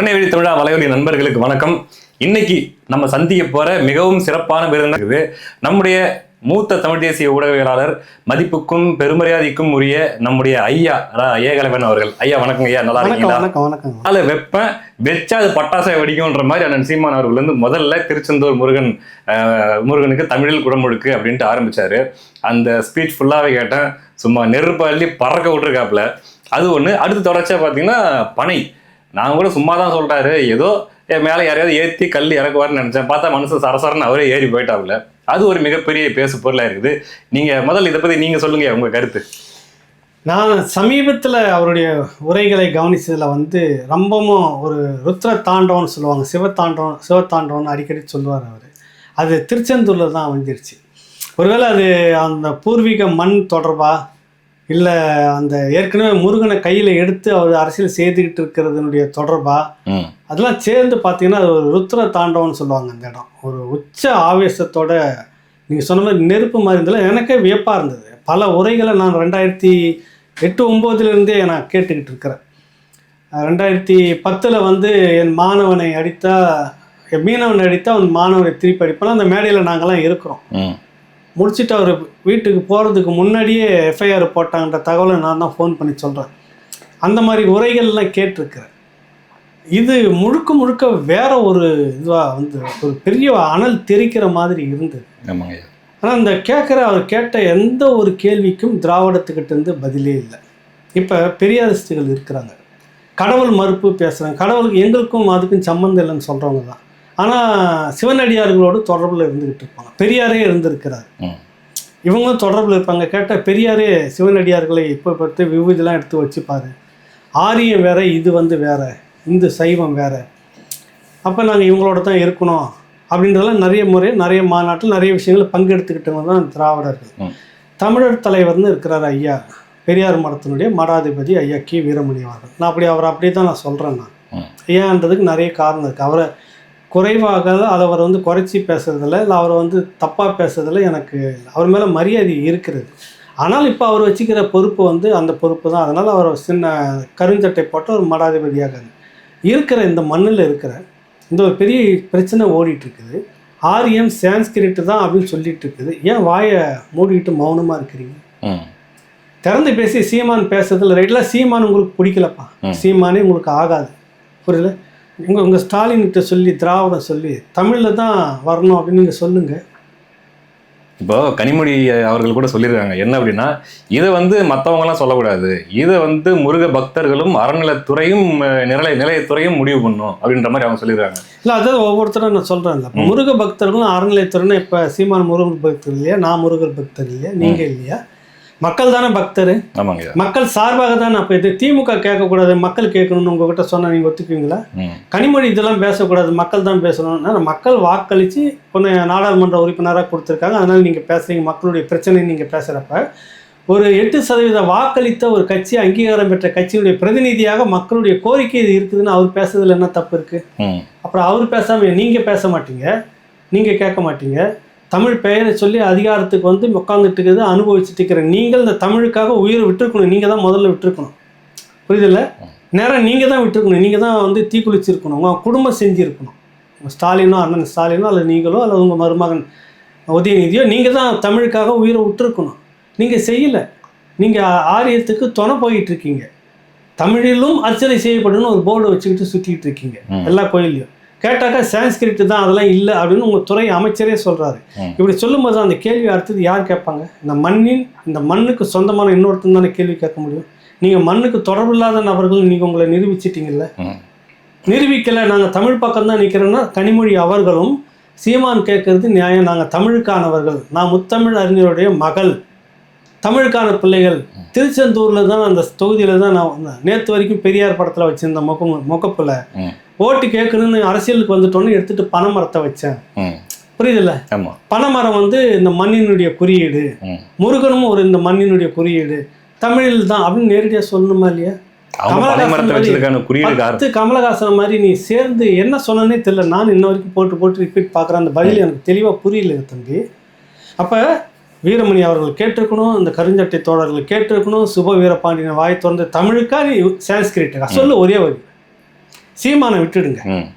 புறநெறி தமிழா வலையொலி நண்பர்களுக்கு வணக்கம். இன்னைக்கு நம்ம சந்திக்க போற மிகவும் சிறப்பான விருது இருக்குது. நம்முடைய மூத்த தமிழ் தேசிய ஊடகவியலாளர், மதிப்புக்கும் பெருமரியாதைக்கும் உரிய நம்முடைய ஐயா ஏகலைவன் அவர்கள். ஐயா வணக்கம் ஐயா, நல்லா இருக்கீங்களா? அதில் வெப்பேன் வெச்சா அது பட்டாசை வெடிக்கும்ன்ற மாதிரி அண்ணன் சீமான் அவர்கள் வந்து முதல்ல திருச்செந்தூர் முருகனுக்கு தமிழில் குடமுழுக்கு அப்படின்ட்டு ஆரம்பிச்சாரு. அந்த ஸ்பீச் ஃபுல்லாவே கேட்டேன். சும்மா நெருப்பு அள்ளி பறக்க விட்டுருக்காப்புல. அது ஒன்று. அடுத்து தொடர்ச்சியா பார்த்தீங்கன்னா பனை. நான் கூட சும்மா தான் சொல்றாரு, ஏதோ மேலே யாரையாவது ஏற்றி கல் இறக்குவார்னு நினைச்சேன். பார்த்தா மனுஷன் சரசரன்னு அவரே ஏறி போயிட்டாப்புல. அது ஒரு மிகப்பெரிய பேசு பொருளாக இருக்குது. நீங்கள் முதல்ல இதை பற்றி நீங்கள் சொல்லுங்க, உங்கள் கருத்து. நான் சமீபத்தில் அவருடைய உரைகளை கவனிச்சதில் வந்து ரொம்பவும் ஒரு ருத்ர தாண்டவம்னு சொல்லுவாங்க, சிவத்தாண்டவம்னு அடிக்கடி சொல்லுவார் அவர். அது திருச்செந்தூரில் தான் வந்துருச்சு. ஒருவேளை அது அந்த பூர்வீக மண் தொடர்பா, இல்லை அந்த ஏற்கனவே முருகனை கையில் எடுத்து அவர் அரசியல் செய்துக்கிட்டு இருக்கிறதுனுடைய தொடர்பா, அதெல்லாம் சேர்ந்து பார்த்தீங்கன்னா அது ஒரு ருத்ர தாண்டவம்னு சொல்லுவாங்க. அந்த இடம் ஒரு உச்ச ஆவேசத்தோட நீங்கள் சொன்ன மாதிரி நெருப்பு மாதிரி இருந்தாலும் எனக்கே வியப்பாக இருந்தது. பல உரைகளை நான் 2008-09 நான் கேட்டுக்கிட்டு இருக்கிறேன். 2010 வந்து என் மீனவனை அடித்தா அவன் மாணவனை திருப்பி அடிப்பான அந்த மேடையில் நாங்கள்லாம் இருக்கிறோம். முடிச்சுட்டு அவர் வீட்டுக்கு போகிறதுக்கு முன்னாடியே எஃப்ஐஆர் போட்டாங்கன்ற தகவலை நான் தான் ஃபோன் பண்ணி சொல்கிறேன். அந்த மாதிரி உரைகள்லாம் கேட்டிருக்கிறேன். இது முழுக்க வேற ஒரு இதுவாக வந்து ஒரு பெரிய அனல் தெரிக்கிற மாதிரி இருந்தது. ஆனால் அந்த அவர் கேட்ட எந்த ஒரு கேள்விக்கும் திராவிடத்துக்கிட்டேருந்து பதிலே இல்லை. இப்போ பெரியாரிஸ்டுகள் இருக்கிறாங்க, கடவுள் மறுப்பு பேசுகிறாங்க. கடவுளுக்கு எங்களுக்கும் அதுக்கும் சம்மந்தம் இல்லைன்னு சொல்கிறவங்க தான். ஆனால் சிவனடியார்களோடு தொடர்பில் இருந்துக்கிட்டு இருப்பாங்க. பெரியாரே இருந்திருக்கிறார், இவங்களும் தொடர்பில் இருப்பாங்க. கேட்டால் பெரியாரே சிவனடியார்களை இப்போ பார்த்து விபூதிலாம் எடுத்து வச்சுப்பார். ஆரியம் வேற, இது வந்து வேற, இந்து சைவம் வேற. அப்போ நாங்கள் இவங்களோட தான் இருக்கணும் அப்படின்றதெல்லாம் நிறைய முறை நிறைய மாநாட்டில் நிறைய விஷயங்கள் பங்கெடுத்துக்கிட்டவங்க தான் திராவிடர்கள். தமிழர் தலைவர்னு இருக்கிறார் ஐயா, பெரியார் மடத்தினுடைய மடாதிபதி ஐயா கி வீரமணி அவர்கள். நான் அப்படியே தான் நான் சொல்கிறேன். நான் ஏன்றதுக்கு நிறைய காரணம் இருக்குது. அவரை குறைவாக அவர் வந்து குறைச்சி பேசுறதில்ல, இல்லை அவரை வந்து தப்பாக பேசுறதில்ல. எனக்கு அவர் மேலே மரியாதை இருக்கிறது. ஆனால் இப்போ அவர் வச்சுக்கிற பொறுப்பு வந்து அந்த பொறுப்பு தான். அதனால் அவர் சின்ன கருஞ்சட்டை போட்ட ஒரு மடாதிபதியாக இருக்கிற இந்த மண்ணில் இருக்கிற இந்த ஒரு பெரிய பிரச்சனை ஓடிட்டுருக்குது. ஆரியம் சான்ஸ்கிரிட்டு தான் அப்படின்னு சொல்லிட்டு இருக்குது. ஏன் வாயை மூடிக்கிட்டு மௌனமாக இருக்கிறீங்க? திறந்து பேசி சீமான் பேசுறதுல ரைட்டில் சீமான் உங்களுக்கு பிடிக்கலப்பா, சீமானே உங்களுக்கு ஆகாது, புரியல? உங்கள் ஸ்டாலின்கிட்ட சொல்லி திராவிடம் சொல்லி தமிழில் தான் வரணும் அப்படின்னு நீங்கள் சொல்லுங்கள். இப்போ கனிமொழி அவர்கள் கூட சொல்லியிருக்காங்க என்ன அப்படின்னா, இதை வந்து மற்றவங்கலாம் சொல்லக்கூடாது, இதை வந்து முருக பக்தர்களும் அறநிலைத்துறையும் நிலையத்துறையும் முடிவு பண்ணும் அப்படின்ற மாதிரி அவங்க சொல்லியிருக்காங்க. இல்லை, அதாவது ஒவ்வொருத்தரும் நான் சொல்கிறேன். இப்போ முருக பக்தர்களும் அறநிலைத்துறைன்னா இப்போ சீமான் முருகன் பக்தர் இல்லையா, நான் முருகர் பக்தர் இல்லையா, நீங்கள் இல்லையா? மக்கள் தானே பக்தர். ஆமாங்க, மக்கள் சார்பாக தானே. அப்போ இது திமுக கேட்கக்கூடாது, மக்கள் கேட்கணும்னு உங்ககிட்ட சொன்னால் நீங்கள் ஒத்துக்குவீங்களா? கனிமொழி இதெல்லாம் பேசக்கூடாது, மக்கள் தான் பேசணும்னா மக்கள் வாக்களித்து கொஞ்சம் நாடாளுமன்ற உறுப்பினராக கொடுத்துருக்காங்க. அதனால் நீங்கள் பேசுகிறீங்க, மக்களுடைய பிரச்சனை நீங்கள் பேசுகிறப்ப ஒரு 8% வாக்களித்த ஒரு கட்சி, அங்கீகாரம் பெற்ற கட்சியினுடைய பிரதிநிதியாக மக்களுடைய கோரிக்கை இது இருக்குதுன்னு அவர் பேசுறதுல என்ன தப்பு இருக்குது? அப்புறம் அவர் பேசாமல் நீங்கள் பேச மாட்டீங்க, நீங்கள் கேட்க மாட்டீங்க. தமிழ் பெயரை சொல்லி அதிகாரத்துக்கு வந்து உட்காந்துட்டு இருக்குது, அனுபவிச்சுட்டு இருக்கிற நீங்கள் இந்த தமிழுக்காக உயிரை விட்டுருக்கணும். நீங்கள் தான் முதல்ல விட்டுருக்கணும், புரியுதில்ல? நேரம் நீங்கள் தான் விட்டுருக்கணும். நீங்கள் தான் வந்து தீக்குளிச்சிருக்கணும், உங்கள் குடும்பம் செஞ்சுருக்கணும். உங்கள் ஸ்டாலினோ, அண்ணன் ஸ்டாலினோ, அல்லது நீங்களோ, அல்லது உங்கள் மருமகன் உதயநிதியோ, நீங்கள் தான் தமிழுக்காக உயிரை விட்டுருக்கணும். நீங்கள் செய்யலை. நீங்கள் ஆரியத்துக்கு துணை போயிட்டு இருக்கீங்க. தமிழிலும் அர்ச்சனை செய்யப்படணும்னு ஒரு போர்டை வச்சுக்கிட்டு சுற்றிக்கிட்டு இருக்கீங்க எல்லா கோயிலையும். கேட்டாக்கா சான்ஸ்கிரிட் தான், அதெல்லாம் இல்லை அப்படின்னு உங்கள் துறை அமைச்சரே சொல்கிறாரு. இப்படி சொல்லும்போது அந்த கேள்வி அடுத்தது யார் கேட்பாங்க? இந்த மண்ணுக்கு சொந்தமான இன்னொருத்தன் தானே கேள்வி கேட்க முடியும். நீங்கள் மண்ணுக்கு தொடர்பு இல்லாத நபர்கள் நீங்கள் உங்களை நிரூபிச்சிட்டிங்கல்ல. நிரூபிக்கலை, நாங்கள் தமிழ் பக்கம் தான் நிற்கிறோன்னா கனிமொழி அவர்களும் சீமான் கேட்கறது நியாயம். நாங்கள் தமிழுக்கானவர்கள், நான் முத்தமிழ் அறிஞருடைய மகள், தமிழுக்கான பிள்ளைகள். திருச்செந்தூரில் தான் அந்த தொகுதியில் தான் நான் நேற்று வரைக்கும் பெரியார் படத்தில் வச்சுருந்த முகப்பில் ஓட்டு கேட்கணும்னு அரசியலுக்கு வந்துட்டோன்னு எடுத்துட்டு பனைமரத்தை வச்சேன், புரியுதுல்ல? பனைமரம் வந்து இந்த மண்ணினுடைய குறியீடு, முருகனும் ஒரு இந்த மண்ணினுடைய குறியீடு, தமிழில் தான் அப்படின்னு நேரடியாக சொல்லணுமா இல்லையா? கமலஹாசன் மாதிரி நீ சேர்ந்து என்ன சொன்னே தெரியல. நான் இன்ன வரைக்கும் போட்டு ரிப்பீட் பார்க்குறேன். அந்த பதில் எனக்கு தெளிவாக புரியல தம்பி. அப்போ வீரமணி அவர்கள் கேட்டிருக்கணும், இந்த கருஞ்சட்டை தோழர்கள் கேட்டிருக்கணும். சுப வீரபாண்டியன் வாய் திறந்து தமிழுக்கா நீ சான்ஸ்கிரிட்டுக்கா சொல்லு, ஒரே வரி. சீமானை விட்டுடுங்க. ம்.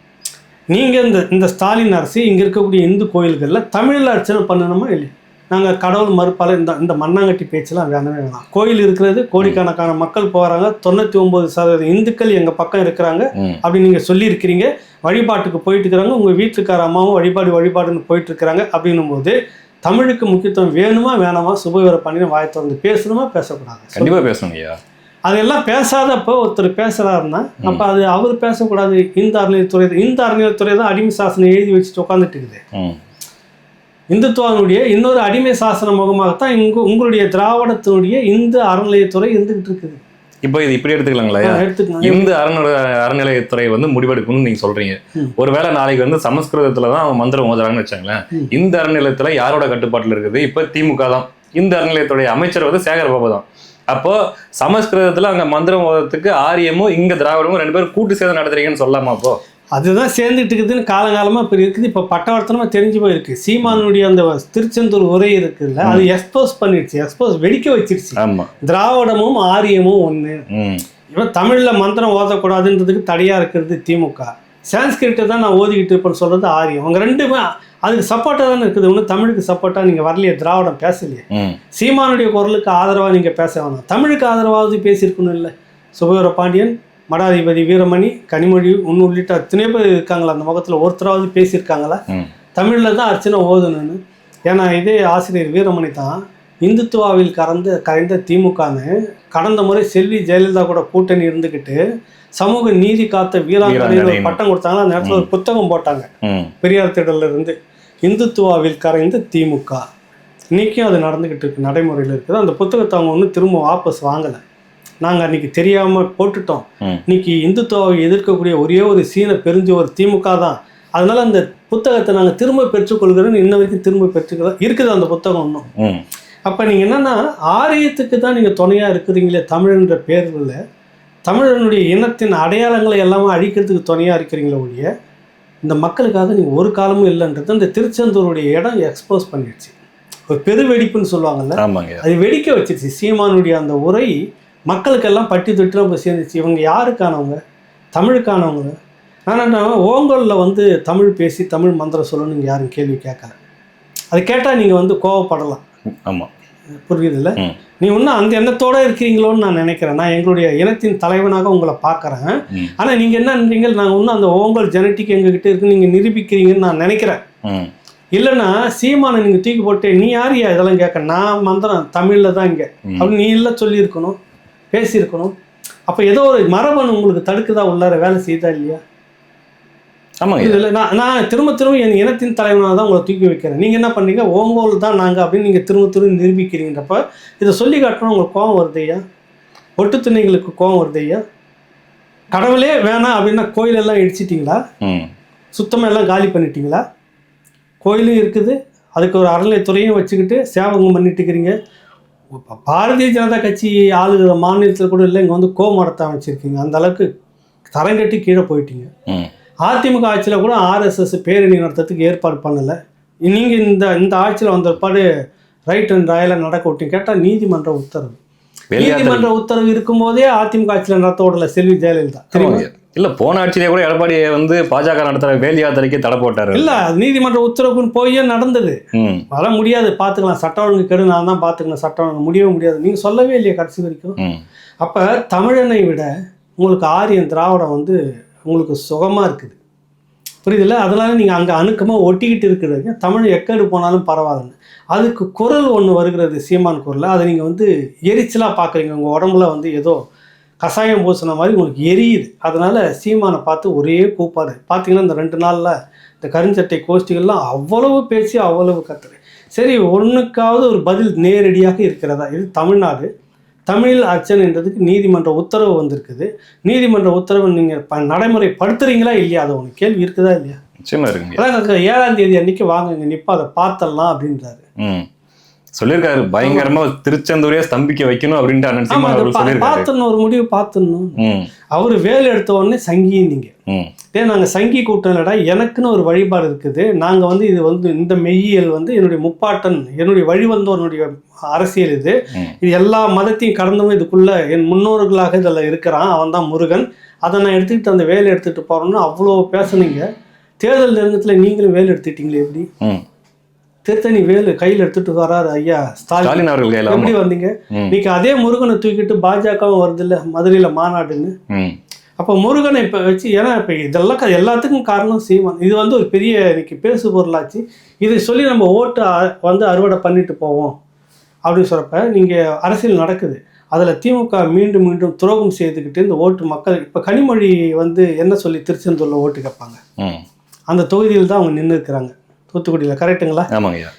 நீங்கள் இந்த ஸ்டாலின் அரசு இங்கே இருக்கக்கூடிய இந்து கோயில்களில் தமிழில் அர்ச்சனை பண்ணணுமா இல்லையா? நாங்கள் கடவுள் மறுப்பால் இந்த மண்ணாங்கட்டி பேச்செல்லாம் வேணவே வேணாம். கோயில் இருக்கிறது, கோடிக்கணக்கான மக்கள் போகிறாங்க, 99% இந்துக்கள் எங்கள் பக்கம் இருக்கிறாங்க அப்படின்னு நீங்கள் சொல்லியிருக்கிறீங்க. வழிபாட்டுக்கு போயிட்டு இருக்கிறாங்க, உங்கள் வீட்டுக்கார அம்மாவும் வழிபாடுன்னு போயிட்டு இருக்கிறாங்க. அப்படின்னும் போது தமிழுக்கு முக்கியத்துவம் வேணுமா வேணாமா? சுபவீர பாண்டியன் வாயை திறந்து பேசணுமா பேசக்கூடாது? கண்டிப்பாக பேசணும் ஐயா. அதெல்லாம் பேசாதப்போ ஒருத்தர் பேசுகிறாருன்னா அப்போ அது அவர் பேசக்கூடாது. இந்த அறநிலையத்துறை தான் அடிமை சாசனம் எழுதி வச்சுட்டு உட்காந்துட்டு இருக்குது. இந்துத்துவனுடைய இன்னொரு அடிமை சாசன முகமாகத்தான் உங்களுடைய திராவிடத்தினுடைய இந்த அறநிலையத்துறை இருந்துகிட்டு இருக்குது. இப்போ இது இப்படி எடுத்துக்கலாங்களா? இந்த அறநிலையத்துறை வந்து முடிவெடுக்கணும்னு நீங்க சொல்றீங்க. ஒருவேளை நாளைக்கு வந்து சமஸ்கிருதத்துல தான் அவங்க மந்திரம் ஓதுறாங்கன்னு வச்சாங்களேன். இந்த அறநிலையத்துல யாரோட கட்டுப்பாட்டுல இருக்குது? இப்ப திமுக தான். இந்த அறநிலையத்துடைய அமைச்சர் வந்து சேகர்பாபு தான். அப்போ சமஸ்கிருதத்துல அங்க மந்திரம் ஓதுறதுக்கு ஆரியமும் இங்க திராவிடமும் 2 பேரும் கூட்டு சேர்ந்து நடத்துறீங்கன்னு சொல்லாமா? அப்போ அதுதான் சேர்ந்துட்டு இருக்குதுன்னு காலகாலமா இப்போ இருக்குது. இப்போ பட்டவர்த்தனமா தெரிஞ்சு போயிருக்கு. சீமானுடைய அந்த திருச்செந்தூர் உரை இருக்குல்ல, அது எக்ஸ்போஸ் வெடிக்க வச்சிருச்சு. திராவிடமும் ஆரியமும் ஒண்ணு. இவன் தமிழ்ல மந்திரம் ஓதக்கூடாதுன்றதுக்கு தடையா இருக்கிறது திமுக. சான்ஸ்கிரிட்டை தான் நான் ஓதிக்கிட்டு இருப்பேன்னு சொல்றது ஆரியம். அவங்க ரெண்டுமே அதுக்கு சப்போர்ட்டா தானே இருக்குது. ஒன்றும் தமிழுக்கு சப்போர்ட்டா நீங்க வரலையே, திராவிடம் பேசலையே. சீமானுடைய குரலுக்கு ஆதரவா நீங்க பேச வேணாம், தமிழுக்கு ஆதரவாவது பேசியிருக்கணும். இல்லை சுபவீர பாண்டியன், மடாதிபதி வீரமணி, கனிமொழி உள்ளிட்ட அத்தனை பேர் இருக்காங்களா அந்த முகத்தில் ஒருத்தராவது பேசியிருக்காங்களா தமிழில் தான் அர்ச்சனை ஓதணுன்னு? ஏன்னா இதே ஆசிரியர் வீரமணி தான் இந்துத்துவாவில் கரைந்த திமுகன்னு கடந்த முறை செல்வி ஜெயலலிதா கூட கூட்டணி இருந்துக்கிட்டு சமூக நீதி காத்த வீராங்கனை பட்டம் கொடுத்தாங்க. அந்த நேரத்தில் ஒரு புத்தகம் போட்டாங்க பெரியார் திடல்ல இருந்து, இந்துத்துவாவில் கரைந்த திமுக. இன்னைக்கும் அது நடந்துக்கிட்டு இருக்கு, நடைமுறையில் இருக்குது. அந்த புத்தகத்தை அவங்க ஒன்றும் திரும்ப வாபஸ் வாங்கலை. நாங்கள் அன்றைக்கி தெரியாமல் போட்டுட்டோம். இன்னைக்கு இந்துத்துவாவை எதிர்க்கக்கூடிய ஒரே ஒரு சீன பெருஞ்சுவர் திமுக தான். அதனால அந்த புத்தகத்தை நாங்கள் திரும்ப பெற்றுக்கொள்கிறோன்னு இன்ன வரைக்கும் திரும்ப பெற்றுக்கிறோம் இருக்குது அந்த புத்தகம் இன்னும். அப்போ நீங்கள் என்னென்னா ஆரியத்துக்கு தான் நீங்கள் துணையாக இருக்கிறீங்களே தமிழ்ன்ற பேரில், தமிழனுடைய இனத்தின் அடையாளங்களை எல்லாமே அழிக்கிறதுக்கு துணையாக இருக்கிறீங்களே ஒழிய இந்த மக்களுக்காக நீங்கள் ஒரு காலமும் இல்லைன்றது அந்த திருச்செந்தூருடைய இடம் எக்ஸ்போஸ் பண்ணிடுச்சு. ஒரு பெருவெடிப்புன்னு சொல்லுவாங்கல்ல, அது வெடிக்க வச்சிருச்சு. சீமானுடைய அந்த உரை மக்களுக்கெல்லாம் பட்டி தொட்டு நம்ம சேர்ந்துச்சு. இவங்க யாருக்கானவங்க? தமிழுக்கானவங்க. ஆனால் ஓங்கோலில் வந்து தமிழ் பேசி தமிழ் மந்திரம் சொல்லணும்னு யாரும் கேள்வி கேட்கல. அது கேட்டால் நீங்கள் வந்து கோவப்படலாம். ஆமாம், புரியுதுல்ல? நீ இன்னும் அந்த எண்ணத்தோடு இருக்கிறீங்களோன்னு நான் நினைக்கிறேன். நான் எங்களுடைய இனத்தின் தலைவனாக உங்களை பார்க்குறேன். ஆனால் நீங்கள் என்னன்றீங்க, நாங்கள் இன்னும் அந்த ஓங்கோல் ஜெனட்டிக் எங்ககிட்ட இருக்குன்னு நீங்கள் நிரூபிக்கிறீங்கன்னு நான் நினைக்கிறேன். இல்லைன்னா சீமானை நீங்கள் தூக்கி போட்டு நீ யாரியா இதெல்லாம் கேட்க, நான் மந்திரம் தமிழில் தான் இங்கே அப்படின்னு நீ எல்லாம் சொல்லியிருக்கணும், பேசியிருக்கணும். அப்போ ஏதோ ஒரு மரபணு உங்களுக்கு தடுக்குதா, உள்ளார வேலை செய்தா இல்லையா? ஆமாம். இல்லை நான் திரும்ப என் இனத்தின் தலைவனாக தான் உங்களை தூக்கி வைக்கிறேன். நீங்கள் என்ன பண்ணீங்க, ஓங்கோல் தான் நாங்கள் அப்படின்னு நீங்கள் திரும்ப நிரூபிக்கிறீங்கன்றப்ப இதை சொல்லி காட்டணும். உங்களுக்கு கோபம் வருதையா? ஒட்டு துணைங்களுக்கு கோபம் வருதையா? கடவுளே வேணாம் அப்படின்னா கோயிலெல்லாம் இடிச்சிட்டிங்களா? சுத்தமாக எல்லாம் காலி பண்ணிட்டீங்களா? கோயிலும் இருக்குது, அதுக்கு ஒரு அறநிலையத்துறையும் வச்சுக்கிட்டு சேவகம் பண்ணிட்டு இருக்கிறீங்க. பாரதிய ஜனதா கட்சி ஆளுகிற மாநிலத்தில் கூட இல்லை, இங்கே வந்து கோமரத்தை அமைச்சிருக்கீங்க. அந்த அளவுக்கு தரங்கட்டி கீழே போயிட்டீங்க. அதிமுக ஆட்சியில் கூட RSS பேரணி நடத்துறதுக்கு ஏற்பாடு பண்ணலை. நீங்கள் இந்த ஆட்சியில் வந்தப்பாடு ரைட் அண்ட் ராயலாக நடக்க விட்டீங்க. கேட்டால் நீதிமன்ற உத்தரவு இருக்கும்போதே அதிமுக ஆட்சியில் நடத்த விடல செல்வி ஜெயலலிதா. தெரியுமா? இல்லை, போன ஆட்சியிலே கூட எடப்பாடியை வந்து பாஜக நடத்துகிற வேல் யாத்திரைக்கு தடை போட்டார். இல்லை, நீதிமன்ற உத்தரவுக்குன்னு போயே நடந்தது. வர முடியாது, பார்த்துக்கலாம், சட்ட ஒழுங்கு கெடு, நான் தான் பார்த்துக்கலாம், சட்டம் ஒழுங்கு முடியவே முடியாது. நீங்கள் சொல்லவே இல்லையா கடைசி வரைக்கும்? அப்போ தமிழனை விட உங்களுக்கு ஆரியன் திராவிடம் வந்து உங்களுக்கு சுகமாக இருக்குது, புரியுதில்ல? அதனால நீங்கள் அங்கே அணுக்கமாக ஒட்டிக்கிட்டு இருக்கிறதுங்க. தமிழ் எக்கேடு போனாலும் பரவாயில்லன்னு அதுக்கு குரல் ஒன்று வருகிறது, சீமான் குரலில். அதை நீங்கள் வந்து எரிச்சலாக பார்க்குறீங்க. உங்கள் உடம்புல வந்து ஏதோ கஷாயம் பூசின மாதிரி உங்களுக்கு எரியுது. அதனால் சீமானை பார்த்து ஒரே கூப்பாடு. பார்த்தீங்கன்னா இந்த 2 நாளில் இந்த கருஞ்சட்டை கோஷ்டிகள்லாம் அவ்வளவு பேசி அவ்வளவு கத்துறேன். சரி, ஒன்றுக்காவது ஒரு பதில் நேரடியாக இருக்கிறதா? இது தமிழ்நாடு. தமிழ் அர்ச்சனைன்றதுக்கு நீதிமன்ற உத்தரவு வந்திருக்குது. நீதிமன்ற உத்தரவு நீங்கள் நடைமுறைப்படுத்துறீங்களா இல்லையா? அது ஒன்று கேள்வி இருக்குதா இல்லையா? நிச்சயமா இருக்குங்க. அதான் 7ஆம் தேதி அன்னைக்கு வாங்க, நிற்பா அதை பார்த்தலாம் அப்படின்றாரு. சொல்லியிருக்காரு பயங்கரமா திருச்செந்தூரே ஸ்தம்பிக்க வைக்கணும் அப்படின்ட்டு அண்ணன் ஆமா, சீமான் அதை அவர்கள் சொல்லியிருக்காரு. பார்த்துடணும், ஒரு முடிவு பார்த்துடணும். ம், அவரு வேல் எடுத்த உடனே சங்கி நீங்க ம், நாங்க சங்கி கூட்டம் இல்லடா, எனக்குன்னு ஒரு வழிபாடு இருக்குது. நாங்க வந்து இது வந்து இந்த மெய்யியல் வந்து என்னுடைய முப்பாட்டன், என்னுடைய வழிவந்தோனுடைய அரசியல் இது. ம். இது எல்லா மதத்தையும் கடந்தவன் இதுக்குள்ள என் முன்னோர்களாக இதில் இருக்கிறான், அவன் தான் முருகன். அதை நான் எடுத்துக்கிட்டு அந்த வேலை எடுத்துகிட்டு போகிறோன்னு அவ்வளோ பேசுனீங்க. தேர்தல் நெருங்கத்தில் நீங்களும் வேலை எடுத்துட்டீங்களே, எப்படி ம். திருத்தணி வேலு கையில் எடுத்துட்டு வராரு ஐயா ஸ்டாலின் அவர்கள் கையில, ஆமா. எப்படி வந்தீங்க? ம், இன்னைக்கு அதே முருகனை தூக்கிட்டு பாஜகவும் வருது இல்லை மதுரையில் மாநாடுன்னு. ம், அப்போ முருகனை இப்போ வச்சு, ஏன்னா இப்போ இதெல்லாம் எல்லாத்துக்கும் காரணம் சீமான். இது வந்து ஒரு பெரிய இன்னைக்கு பேசு பொருளாச்சு. இதை சொல்லி நம்ம ஓட்டு வந்து அறுவடை பண்ணிட்டு போவோம் அப்படின்னு சொல்கிறப்ப நீங்கள் அரசியல் நடக்குது. அதில் திமுக மீண்டும் மீண்டும் துரோகம் செய்துக்கிட்டு இந்த ஓட்டு மக்கள் இப்போ கனிமொழி வந்து என்ன சொல்லி திருச்செந்தூரில் ஓட்டு கேட்பாங்க. ம். அந்த தொகுதியில் தான் அவங்க நின்று இருக்கிறாங்க, தூத்துக்குடியில். கரெக்டுங்களா? ஆமாங்கய்யா.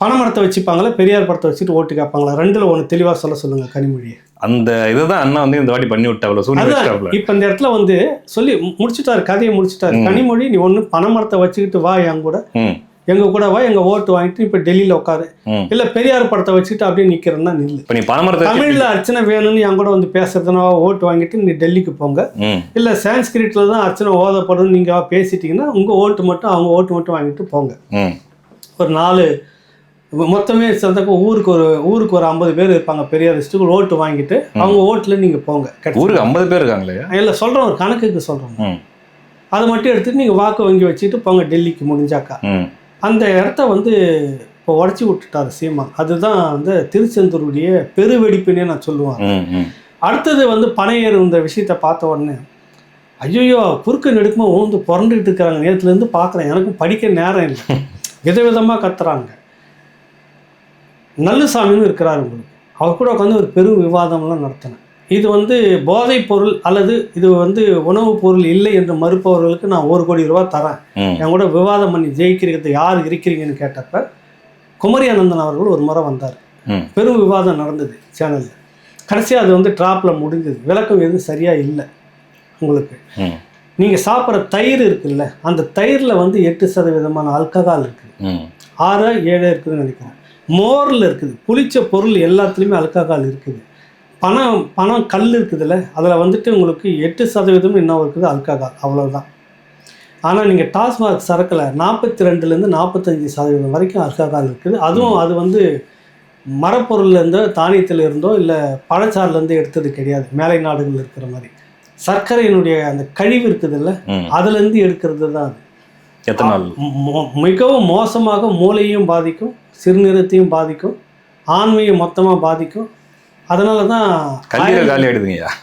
பனைமரத்தை வச்சுப்பாங்களா, பெரியார் படத்தை வச்சுட்டு ஓட்டு கேட்பாங்களா? ரெண்டில் ஒன்று தெளிவாக சொல்லுங்கள் கனிமொழியை. அந்த இதுதான் அண்ணா வந்து இந்த வாட்டி பண்ணி விட்டாப்ல, சூழ்நிலை வச்சிட்டாப்ல. இப்போ இந்த இடத்துல வந்து சொல்லி முடிச்சுட்டாரு, கதையை முடிச்சுட்டாரு. கனிமொழி, நீ ஒன்று பனைமரத்தை வச்சுக்கிட்டு வா என் கூட, ம், எங்க கூட வா, எங்க ஓட்டு வாங்கிட்டு இப்போ டெல்லியில் உட்காரு. ம். இல்லை பெரியார் படத்தை வச்சுட்டு அப்படியே நிற்கிறேன்னா நில்லு. இப்ப நீ பனைமரத்தை தமிழ்ல அர்ச்சனை வேணும்னு என் கூட வந்து பேசுறதுனா ஓட்டு வாங்கிட்டு நீ டெல்லிக்கு போங்க. ம், இல்லை சான்ஸ்கிரிட்ல தான் அர்ச்சனை ஓதப்படும் நீங்க பேசிட்டீங்கன்னா உங்க ஓட்டு மட்டும், அவங்க ஓட்டு மட்டும் வாங்கிட்டு போங்க. ம், ஒரு 4 மொத்தமே சேர்ந்தாக்க ஊருக்கு ஒரு 50 பேர் இருப்பாங்க பெரியாரிஸ்ட்டுக்கு, ஓட்டு வாங்கிட்டு அவங்க ஓட்டுல நீங்க போங்க. ஊருக்கு 50 பேர் இருக்காங்களே. இல்லை சொல்றேன், ஒரு கணக்குக்கு சொல்றேன். ம், அதை மட்டும் எடுத்துட்டு நீங்க வாக்கு வங்கி வச்சுட்டு போங்க டெல்லிக்கு முடிஞ்சாக்கா. ம், அந்த இடத்த வந்து இப்போ உடச்சி விட்டுட்டாரு சீமான். அதுதான் வந்து திருச்செந்தூருடைய பெருவெடிப்புன்னே நான் சொல்லுவேன். ம், ம். அடுத்தது வந்து பனையேறு இந்த விஷயத்தை பார்த்த உடனே ஐயோ குறுக்க நெடுக்குமா ஊந்து புரண்டுக்கிட்டு இருக்கிறாங்க. நேற்றுலேருந்து பார்க்குறேன், எனக்கும் படிக்க நேரம் இல்லை. விதவிதமாக கத்துறாங்க. நல்லுசாமின்னு இருக்கிறாரு உங்களுக்கு, அவர் கூட உட்காந்து ஒரு பெரும் விவாதம்லாம் நடத்தினேன். இது வந்து போதைப் பொருள் அல்லது இது வந்து உணவுப் பொருள் இல்லை என்று மறுப்பவர்களுக்கு நான் 1 கோடி ரூபா தரேன், என் கூட விவாதம் பண்ணி ஜெயிக்கிறது யார் இருக்கிறீங்கன்னு கேட்டப்ப குமரி அனந்தன் அவர்கள் ஒரு முறை வந்தார். பெரும் விவாதம் நடந்தது சேனலில். கடைசியாக அது வந்து ட்ராப்பில் முடிஞ்சது. விளக்கம் எதுவும் சரியாக இல்லை உங்களுக்கு. நீங்கள் சாப்பிட்ற தயிர் இருக்குல்ல, அந்த தயிரில் வந்து 8% ஆல்கஹால் இருக்குது, 6-7 இருக்குதுன்னு நினைக்கிறேன். மோரில் இருக்குது, புளிச்ச பொருள் எல்லாத்துலேயுமே ஆல்கஹால் இருக்குது. பணம் கல் இருக்குதுல்ல, அதில் வந்துட்டு உங்களுக்கு 8% என்ன இருக்குது ஆல்கஹால், அவ்வளோதான். ஆனால் நீங்கள் டாஸ்மாக் சரக்கில் 42% 45% வரைக்கும் ஆல்கஹால் இருக்குது. அதுவும் அது வந்து மரப்பொருள்லேருந்தோ தானியத்தில் இருந்தோ இல்லை பழச்சாறுலேருந்து எடுத்தது கிடையாது. மேலை நாடுகள் இருக்கிற மாதிரி சர்க்கரையினுடைய அந்த கழிவு இருக்குதுல்ல, அதுலேருந்து எடுக்கிறது தான் அது. எத்தனை நாள் மிகவும் மோசமாக மூளையும் பாதிக்கும், சிறுநீரத்தையும் பாதிக்கும், ஆண்மையை மொத்தமாக பாதிக்கும். அதனால தான்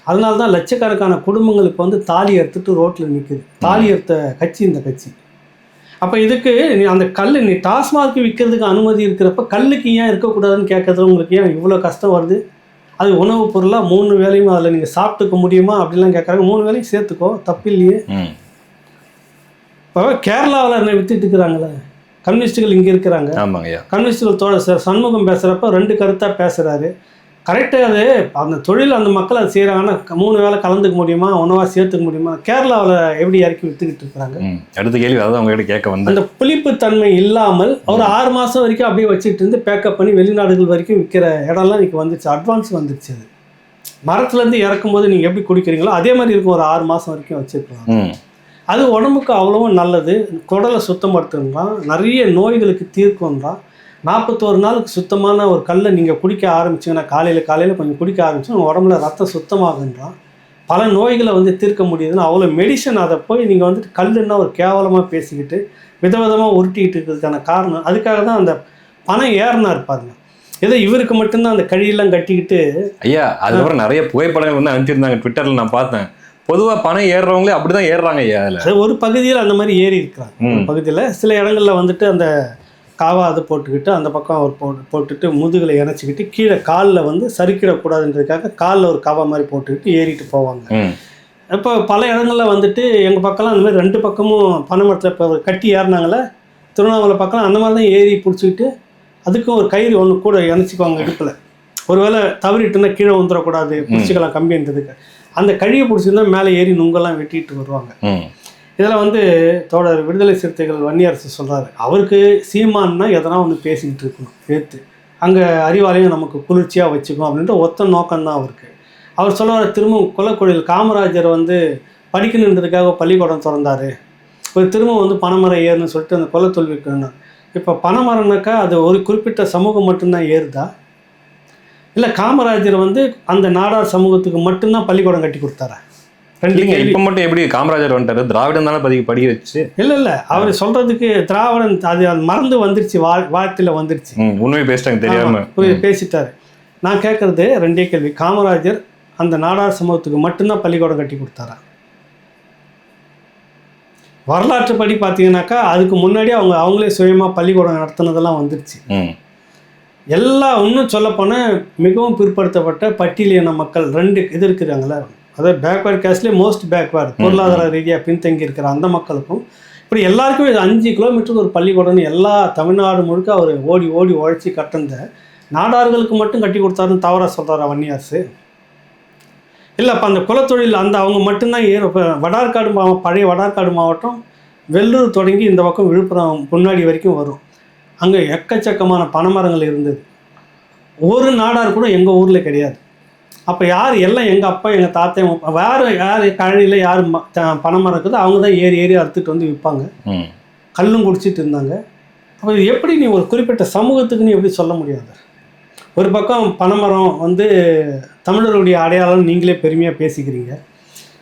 அதனால தான் லட்சக்கணக்கான குடும்பங்கள் இப்போ வந்து தாலி எடுத்துட்டு ரோட்டில் நிற்குது. தாலி எடுத்த கட்சி இந்த கட்சி. அப்போ இதுக்கு நீ அந்த கல் நீ டாஸ்மாக் விற்கிறதுக்கு அனுமதி இருக்கிறப்ப கல்லுக்கு ஏன் இருக்கக்கூடாதுன்னு கேட்கறது உங்களுக்கு ஏன் இவ்வளோ கஷ்டம் வருது? அது உணவுப் பொருளாக 3 வேளையும் அதில் நீங்கள் சாப்பிட்டுக்க முடியுமா அப்படிலாம் கேட்குறாங்க. 3 வேளையும் சேர்த்துக்கோ, தப்பு இல்லையே. இப்போ கேரளாவில் என்ன வித்துட்டு இருக்கிறாங்களே கம்யூனிஸ்டுகள் இங்கே இருக்கிறாங்க. கம்யூனிஸ்டுகள் தோழர் சண்முகம் பேசுகிறப்ப 2 கருத்தாக பேசுகிறாரு. கரெக்டாக அது அந்த தொழில் அந்த மக்கள் அதை செய்கிறாங்கன்னா 3 வேளை கலந்துக்க முடியுமா, உணவாக சேர்த்துக்க முடியுமா? கேரளாவில் எப்படி இறக்கி விற்றுக்கிட்டு இருக்கிறாங்க. அடுத்த கேள்வி அதாவது அவங்ககிட்ட கேட்க வந்து அந்த புளிப்பு தன்மை இல்லாமல் ஒரு 6 மாதம் வரைக்கும் அப்படியே வச்சுட்டு இருந்து பேக்கப் பண்ணி வெளிநாடுகள் வரைக்கும் விற்கிற இடம்லாம் இன்றைக்கி வந்துச்சு, அட்வான்ஸ் வந்துடுச்சு. அது மரத்துலேருந்து இறக்கும் போது நீங்கள் எப்படி குடிக்கிறீங்களோ அதே மாதிரி இருக்கும். ஒரு 6 மாதம் வரைக்கும் வச்சுருக்கலாம். அது உடம்புக்கு அவ்வளவும் நல்லது. குடலை சுத்தப்படுத்துன்றான், நிறைய நோய்களுக்கு தீர்க்கும்ன்றான். 41 நாளுக்கு சுத்தமான ஒரு கல்லை நீங்கள் குடிக்க ஆரம்பிச்சிங்கன்னா காலையில் கொஞ்சம் குடிக்க ஆரம்பிச்சு உங்கள் உடம்புல ரத்தம் சுத்தமாகுன்றான். பல நோய்களை வந்து தீர்க்க முடியுதுன்னு அவ்வளோ மெடிசன். அதை போய் நீங்கள் வந்துட்டு கல்லுன்னா ஒரு கேவலமாக பேசிக்கிட்டு விதவிதமாக உருட்டிக்கிட்டு இருக்கிறதுக்கான காரணம் அதுக்காக தான் அந்த பணம் ஏறினா இருப்பாருங்க. ஏதோ இவருக்கு மட்டும்தான் அந்த கழியெல்லாம் கட்டிக்கிட்டு. ஐயா அதுக்கப்புறம் நிறைய புகைப்படங்கள் வந்து அனுப்பிச்சிருந்தாங்க ட்விட்டரில், நான் பார்த்தேன். பொதுவாக பணம் ஏறுறவங்களே அப்படி தான் ஏறுறாங்க ஐயா. அதில் ஒரு பகுதியில் அந்த மாதிரி ஏறி இருக்கிறாங்க. ஒரு பகுதியில் சில இடங்களில் வந்துட்டு அந்த காவா அது போட்டுக்கிட்டு அந்த பக்கம் அவர் போட்டுட்டு முதுகில் இணைச்சிக்கிட்டு கீழே காலில் வந்து சறுக்கிடக்கூடாதுன்றதுக்காக காலில் ஒரு காவா மாதிரி போட்டுக்கிட்டு ஏறிட்டு போவாங்க. இப்போ பல இடங்களில் வந்துட்டு எங்கள் பக்கம்லாம் அந்த மாதிரி 2 பக்கமும் பனைமரத்தில் இப்போ கட்டி ஏறினாங்களே திருவண்ணாமலை பக்கம் அந்த மாதிரி தான் ஏறி பிடிச்சிக்கிட்டு அதுக்கும் ஒரு கயிறு ஒன்று கூட இணைச்சிக்குவாங்க இடுப்பில். ஒருவேளை தவறிட்டுன்னா கீழே வந்துடக்கூடாது, பிடிச்சிக்கலாம் கம்பின்றதுக்கு. அந்த கழியை பிடிச்சிருந்தா மேலே ஏறி நுங்கெல்லாம் வெட்டிட்டு வருவாங்க. இதில் வந்து தோழர் விடுதலை சிறுத்தைகள் வன்னியரசு சொல்கிறாரு, அவருக்கு சீமான்னா எதனா ஒன்று பேசிக்கிட்டு இருக்கணும் ஏற்று. அங்கே அறிவாலயம் நமக்கு குளிர்ச்சியாக வச்சுக்கும் அப்படின்ற ஒத்த நோக்கம்தான் அவருக்கு. அவர் சொல்லுவார், திரும்ப குலக்கொழில் காமராஜர் வந்து படிக்கணுன்றதுக்காக பள்ளிக்கூடம் திறந்தார், ஒரு திரும்ப வந்து பனைமரம் ஏறுன்னு சொல்லிட்டு அந்த குலத்தொழிலுக்கு. இப்போ பனைமரம்னாக்கா அது ஒரு குறிப்பிட்ட சமூகம் மட்டும்தான் ஏறுதா, இல்லை காமராஜர் வந்து அந்த நாடார் சமூகத்துக்கு மட்டும்தான் பள்ளிக்கூடம் கட்டி கொடுத்தாரா? இப்போ மட்டும் எப்படி காமராஜர் வந்துட்டாரு? திராவிடம் தானே படிக்க வச்சு. இல்லை அவர் சொல்றதுக்கு திராவிடன் அது மறந்து வந்துருச்சு, வாழ்க்கையில் வந்துருச்சு. உண்மை பேசிட்டாங்க தெரியாம பேசிட்டாரு. நான் கேட்கறது ரெண்டே கேள்வி, காமராஜர் அந்த நாடார் சமூகத்துக்கு மட்டும்தான் பள்ளிக்கூடம் கட்டி கொடுத்தாரா? வரலாற்று படி பார்த்தீங்கன்னாக்கா அதுக்கு முன்னாடி அவங்களே சுயமாக பள்ளிக்கூடம் நடத்தினதெல்லாம் வந்துருச்சு. எல்லாம் இன்னும் சொல்லப்போனால் மிகவும் பிற்படுத்தப்பட்ட பட்டியலின மக்கள் 2 இது இருக்கிறாங்களே, அதாவது பேக்வேர்ட் கேஸ்ட்லேயே மோஸ்ட் பேக்வேர்டு, பொருளாதார ரீதியாக பின்தங்கி இருக்கிற அந்த மக்களுக்கும் இப்படி எல்லாருக்கும் இது 5 கிலோமீட்டருக்கு ஒரு பள்ளிக்கூடம்னு எல்லா தமிழ்நாடு முழுக்க அவர் ஓடி ஓடி உழைச்சி கட்டிருந்த நாடார்களுக்கு மட்டும் கட்டி கொடுத்தாருன்னு தவறாக சொல்கிறாரா வன்னியார்ஸு? இல்லை, அப்போ அந்த குலத்தொழில் அந்த அவங்க மட்டும்தான் இப்போ வடார்காடு பழைய வடார்காடு மாவட்டம் வெள்ளூர் தொடங்கி இந்த பக்கம் விழுப்புரம் முன்னாடி வரைக்கும் வரும். அங்கே எக்கச்சக்கமான பனைமரங்கள் இருந்தது. ஒரு நாடார் கூட எங்கள் ஊரில் கிடையாது. அப்போ யார் எல்லாம் எங்கள் அப்பா எங்கள் தாத்தா யார் கழனியில் யார் பனைமரம் இருக்குதோ அவங்க தான் ஏறி ஏறி அறுத்துட்டு வந்து விற்பாங்க, கல்லும் குடிச்சிட்டு இருந்தாங்க. அப்போ எப்படி நீ ஒரு குறிப்பிட்ட சமூகத்துக்கு நீ எப்படி சொல்ல முடியாது? ஒரு பக்கம் பனைமரம் வந்து தமிழருடைய அடையாளம் நீங்களே பெருமையாக பேசிக்கிறீங்க.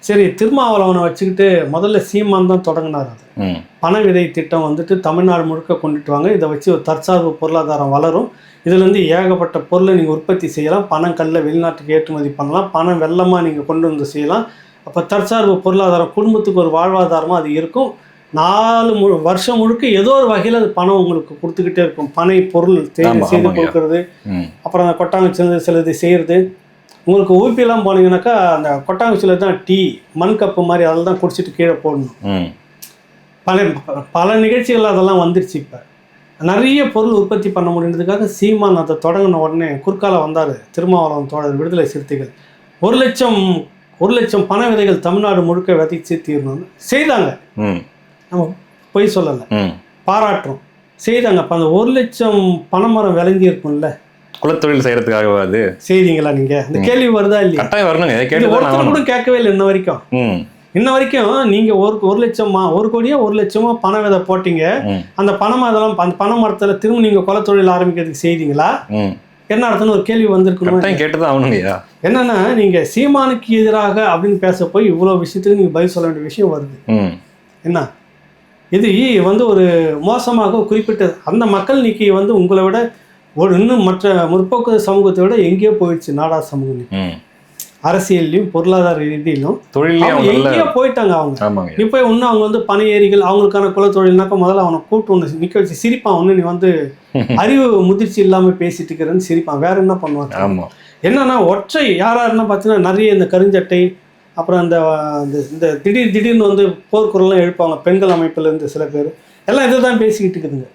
சரி, திருமாவளவனை வச்சுக்கிட்டு முதல்ல சீமான் தான் தொடங்கினார். அது பண விதை திட்டம் வந்துட்டு தமிழ்நாடு முழுக்க கொண்டுட்டு வாங்க, இதை வச்சு ஒரு தற்சார்பு பொருளாதாரம் வளரும், இதுலேருந்து ஏகப்பட்ட பொருளை நீங்கள் உற்பத்தி செய்யலாம், பணம் கல்ல வெளிநாட்டுக்கு ஏற்றுமதி பண்ணலாம், பணம் வெள்ளமாக நீங்கள் கொண்டு வந்து செய்யலாம். அப்போ தற்சார்பு பொருளாதாரம் குடும்பத்துக்கு ஒரு வாழ்வாதாரமாக அது இருக்கும். 4 வருஷம் முழுக்க ஏதோ ஒரு வகையில் அது பணம் உங்களுக்கு கொடுத்துக்கிட்டே இருக்கும். பனை பொருள் செய்து கொடுக்கறது, அப்புறம் அந்த கொட்டாங்குச்சி சிலது செய்கிறது. உங்களுக்கு ஊப்பிலாம் போனீங்கன்னாக்கா அந்த கொட்டாங்குச்சியில் தான் டீ மண் கப்பு மாதிரி அதில் தான் குடிச்சிட்டு கீழே போடணும். பல நிகழ்ச்சிகள் அதெல்லாம் வந்துருச்சு. இப்போ நிறைய பொருள் உற்பத்தி பண்ண முடியுன்றதுக்காக சீமான் அதை தொடங்கின உடனே குறுக்கால வந்தார் திருமாவளவன் தோழர், விடுதலை சிறுத்தைகள் 1 லட்சம் பண விதைகள் தமிழ்நாடு முழுக்க விதைச்சு தீரணும்னு செய்தாங்க. நம்ம பொய் சொல்லலை, பாராட்டுறோம், செய்தாங்க. அப்போ அந்த 1 லட்சம் பனைமரம் விளைஞ்சி இருக்கும்ல, குலத்தொழில் செய்யறதுக்காக அது செய்தீங்களா? நீங்க இந்த கேள்வி வருதா இல்லையா? கட்டாயம் வரணுங்க. ஒருத்தர் கூட கேட்கவே இல்லை இன்ன வரைக்கும். நீங்க 1 லட்சம் 1 கோடியோ 1 லட்சமோ பண விதை போட்டீங்க, அந்த பணம் அதெல்லாம் அந்த பனை மரத்துல திரும்ப நீங்க குலத்தொழில் ஆரம்பிக்கிறதுக்கு செய்தீங்களா? என்ன அர்த்தம்னு ஒரு கேள்வி வந்திருக்கணும், கேட்டுதான் ஆகணுங்கய்யா. என்னன்னா நீங்க சீமானுக்கு எதிராக அப்படின்னு பேச போய் இவ்வளவு விஷயத்துக்கு நீங்க பதில் சொல்ல வேண்டிய விஷயம் வருது. என்ன இது வந்து ஒரு மோசமாக குறிப்பிட்ட அந்த மக்கள் நீக்கி வந்து உங்களை விட இன்னும் மற்ற முற்போக்கு சமூகத்தை விட எங்கேயோ போயிடுச்சு. நாடார் சமூகம் அரசியல்லையும் பொருளாதார ரீதியிலும் எங்கேயோ போயிட்டாங்க அவங்க. இப்போ இன்னும் அவங்க வந்து பனை ஏரிகள் அவங்களுக்கான குலத்தொழில்னாக்கா முதல்ல அவனை கூப்பிட்டு ஒன்று நிற்க வச்சு சிரிப்பான். ஒன்று நீ வந்து அறிவு முதிர்ச்சி இல்லாமல் பேசிட்டு இருக்கிறன்னு சிரிப்பான். வேற என்ன பண்ணுவாங்க? என்னன்னா ஒற்றை யாராருன்னா பார்த்தீங்கன்னா நிறைய இந்த கருஞ்சட்டை, அப்புறம் இந்த திடீர்னு வந்து போர்க்குறலாம் எழுப்பாங்க பெண்கள் அமைப்புலேருந்து சில பேர் எல்லாம் இதை தான் பேசிக்கிட்டு இருக்குதுங்க.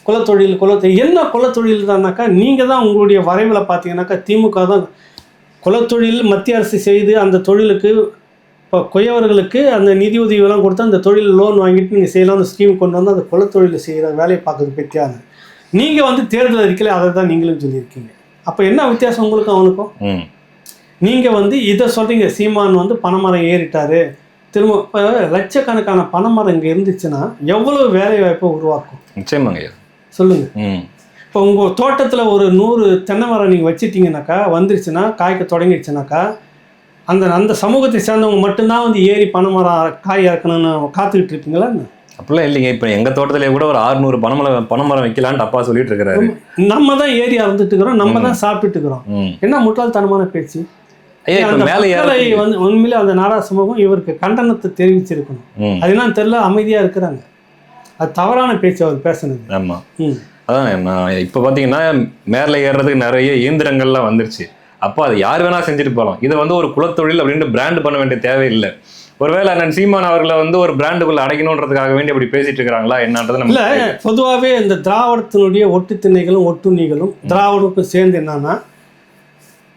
குலத்தொழில் என்ன குலத்தொழில் தான்னாக்கா நீங்கள் தான் உங்களுடைய வரைவில் பார்த்தீங்கன்னாக்கா திமுக தான் குலத்தொழில் மத்திய அரசு செய்து அந்த தொழிலுக்கு இப்போ கொய்யவர்களுக்கு அந்த நிதி உதவியெல்லாம் கொடுத்து அந்த தொழில் லோன் வாங்கிட்டு நீங்கள் செய்யலாம்னு ஸ்கீம் கொண்டு வந்து அந்த குலத்தொழில் செய்கிற வேலையை பார்க்கறது பற்றியாங்க. நீங்கள் வந்து தேர்தல் அறிக்கையில் அதை தான் நீங்களும் சொல்லியிருக்கீங்க. அப்போ என்ன வித்தியாசம் உங்களுக்கும் அவனுக்கும்? நீங்கள் வந்து இதை சொல்கிறீங்க, சீமான் வந்து பனைமரம் ஏறிட்டாரு, திரும்ப இப்போ லட்சக்கணக்கான பனைமரம் இங்கே இருந்துச்சுன்னா எவ்வளோ வேலை வாய்ப்பை உருவாக்கும்? நிச்சயமாங்க, சொல்லுங்கள். இப்போ உங்கள் தோட்டத்தில் ஒரு 100 தென்னை மரம் நீங்கள் வச்சுட்டிங்கனாக்கா வந்துருச்சுன்னா காய்க்க தொடங்கிடுச்சுனாக்கா அந்த சமூகத்தை சேர்ந்தவங்க மட்டும்தான் வந்து ஏறி பனைமரம் காய் இறக்கணும்னு காத்துக்கிட்டு இருப்பீங்களா? அப்படிலாம் இல்லைங்க. இப்போ எங்கள் தோட்டத்திலே கூட ஒரு 600 பனைமரம் வைக்கலான்னு அப்பா சொல்லிட்டு இருக்கிறாரு. நம்ம தான் ஏறி அறந்துட்டு இருக்கிறோம், நம்ம தான் சாப்பிட்டுட்டு இருக்கிறோம். என்ன முட்டாள்தனமான பேச்சு! வந்து உண்மையிலே அந்த நாடார் சமூகம் இவருக்கு கண்டனத்தை தெரிவிச்சிருக்கணும். அதெல்லாம் தெரியல, அமைதியாக இருக்கிறாங்க. அது தவறான பேச்சு அவர் பேசுனது. ஆமாம், அதான் நான் இப்போ பார்த்தீங்கன்னா மேலே ஏறுறதுக்கு நிறைய இயந்திரங்கள்லாம் வந்துருச்சு. அப்போ அது யார் வேணா செஞ்சுட்டு போகலாம். இதை வந்து ஒரு குலத்தொழில் அப்படின்ட்டு பிராண்ட் பண்ண வேண்டிய தேவையில்லை. ஒருவேளை அண்ணன் சீமான் அவர்களை வந்து ஒரு பிராண்டுக்குள்ள அடைக்கணுன்றதுக்காக வேண்டி அப்படி பேசிட்டு இருக்கிறாங்களா என்னன்றது நம்ம இல்லை. பொதுவாகவே இந்த திராவிடத்தினுடைய ஒட்டு திண்ணைகளும் ஒட்டுண்ணிகளும் திராவிடக்கும் சேர்ந்து என்னன்னா,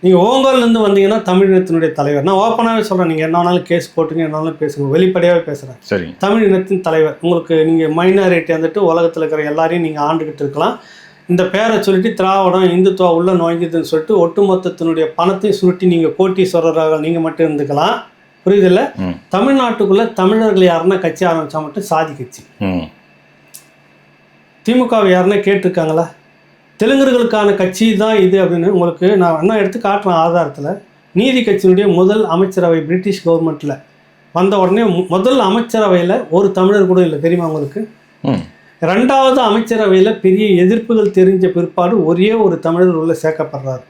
நீங்கள் ஓங்கோல்லேருந்து வந்தீங்கன்னா தமிழினத்தினுடைய தலைவர். நான் ஓப்பனாகவே சொல்கிறேன், நீங்கள் என்ன வேணாலும் கேஸ் போட்டுங்க, என்ன வேணாலும் பேசுங்க, வெளிப்படையாகவே பேசுகிறேன். சரி, தமிழினத்தின் தலைவர் உங்களுக்கு நீங்கள் மைனாரிட்டி வந்துட்டு உலகத்தில் இருக்கிற எல்லாரையும் நீங்கள் ஆண்டுகிட்டு இருக்கலாம். இந்த பேரை சொல்லிட்டு திராவிடம் இந்துத்துவா உள்ள நுழைஞ்சதுன்னு சொல்லிட்டு ஒட்டுமொத்தத்தினுடைய பணத்தையும் சுருட்டி நீங்கள் கோட்டீஸ்வரராக நீங்கள் மட்டும் இருந்துக்கலாம். புரியுதில்ல? தமிழ்நாட்டுக்குள்ள தமிழர்கள் யாருன்னா கட்சி ஆரம்பிச்சா மட்டும் சாதி கட்சி. திமுகவை யாருன்னா கேட்டிருக்காங்களா? தெலுங்கர்களுக்கான கட்சி தான் இது அப்படின்னு உங்களுக்கு நான் என்ன எடுத்து காட்டுறேன் ஆதாரத்தில். நீதி கட்சியினுடைய முதல் அமைச்சரவை பிரிட்டிஷ் கவர்மெண்ட்டில் வந்த உடனே முதல் அமைச்சரவையில் ஒரு தமிழர் கூட இல்லை, தெரியுமா உங்களுக்கு? ரெண்டாவது அமைச்சரவையில் பெரிய எதிர்ப்புகள் தெரிஞ்ச பிற்பாடு ஒரே ஒரு தமிழர் உள்ள சேர்க்கப்படுறாரு,